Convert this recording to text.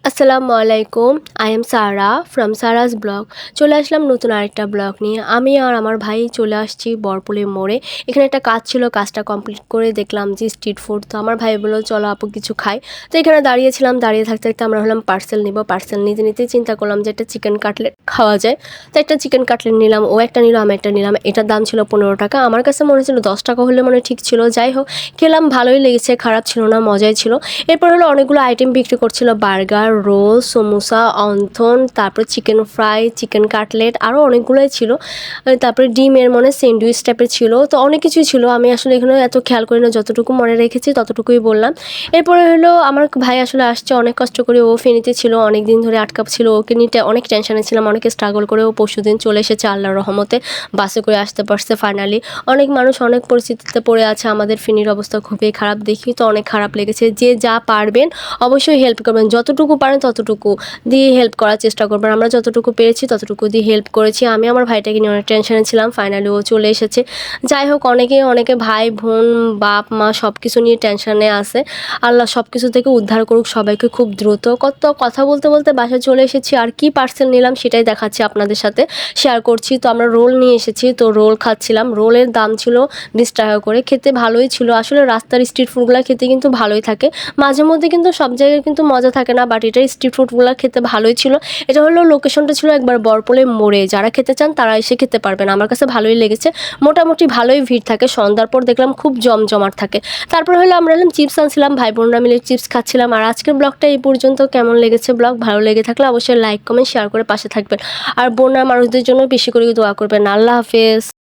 আসসালামু আলাইকুম। I am Sara from Sara's blog. চলে আসলাম নতুন আরেকটা ব্লগ নিয়ে। আমি আর আমার ভাই চলে আসছি বরপুলের মোড়ে। এখানে একটা কাজ ছিল, কাজটা কমপ্লিট করে দেখলাম যে স্ট্রিট ফুড। তো আমার ভাই বলল চলো আপু কিছু খাই। তো এখানে দাঁড়িয়েছিলাম, দাঁড়িয়ে থাকতে থাকতে আমরা হলাম পার্সেল নিব। পার্সেল নিতে নিতে চিন্তা করলাম যে একটা চিকেন কাটলেট খাওয়া যায়। তো একটা চিকেন কাটলেট নিলাম, ও একটা নিল, আমি একটা নিলাম। এটার দাম ছিল 15 টাকা। আমার কাছে মনে হচ্ছিল 10 টাকা হলে মনে ঠিক ছিল। যাই হোক, খেলাম, ভালোই লেগেছে, খারাপ ছিল না, মজাই ছিল। এরপর হলো অনেকগুলো আইটেম বিক্রি করছিল, বার্গার, রোল, সমোসা, অন্থন, তারপরে চিকেন ফ্রাই, চিকেন কাটলেট, আরও অনেকগুলোই ছিল। তারপরে ডিমের মনে স্যান্ডউইচ টাইপের ছিল। তো অনেক কিছুই ছিল, আমি আসলে এখানে এত খেয়াল করি না, যতটুকু মনে রেখেছি ততটুকুই বললাম। এরপরে হলো আমার ভাই আসলে আসছে অনেক কষ্ট করে, ও ফেনীতে ছিল, অনেক দিন ধরে আটকা ছিল, ওকে নিতে অনেক টেনশনে ছিলাম, অনেক স্ট্রাগল করে ও পরশুদিন চলে এসেছে আল্লাহর রহমতে, বাসে করে আসতে পারছে ফাইনালি। অনেক মানুষ অনেক পরিস্থিতিতে পড়ে আছে, আমাদের ফেনীর অবস্থা খুবই খারাপ, দেখি তো অনেক খারাপ লেগেছে। যে যা পারবেন অবশ্যই হেল্প করবেন, যতটুকু পারেন ততটুকু দিয়ে হেল্প করার চেষ্টা করবেন। আমরা যতটুকু পেরেছি ততটুকু দিয়ে হেল্প করেছি। আমি আমার ভাইটাকে নিয়ে অনেক টেনশনে ছিলাম, ফাইনালি ও চলে এসেছে। যাই হোক, অনেকে ভাই বোন বাপ মা সব কিছু নিয়ে টেনশনে আছে। আল্লাহ সব কিছু থেকে উদ্ধার করুক সবাইকে খুব দ্রুত। কত কথা বলতে বলতে বাসায় চলে এসেছি, আর কি পার্সেল নিলাম সেটাই দেখাচ্ছি আপনাদের সাথে, শেয়ার করছি। তো আমরা রোল নিয়ে এসেছি, তো রোল খাচ্ছিলাম। রোলের দাম ছিল 20 টাকা করে, খেতে ভালোই ছিল। আসলে রাস্তার স্ট্রিট ফুডগুলো খেতে কিন্তু ভালোই থাকে, মাঝে মধ্যে কিন্তু সব জায়গায় কিন্তু মজা থাকে না, বাট এটা স্ট্রিট ফুডগুলো খেতে ভালোই ছিল। এটা হলো লোকেশনটা ছিল একবার বরপলের মোড়ে, যারা খেতে চান তারা এসে খেতে পারবেন। আমার কাছে ভালোই লেগেছে, মোটামুটি ভালোই ভিড় থাকে, সন্ধ্যার পর দেখলাম খুব জমজমাট থাকে। তারপর হলো আমরা এলাম চিপস আনছিলাম, ভাই বোনরা মিলে চিপস খাচ্ছিলাম। আর আজকের ব্লগটা এই পর্যন্ত। কেমন লেগেছে ব্লগ? ভালো লেগে থাকলে অবশ্যই লাইক কমেন্ট শেয়ার করে পাশে থাকবেন, আর বন্যা মানুষদের জন্য বেশি করে দোয়া করবেন। আল্লাহ হাফেজ।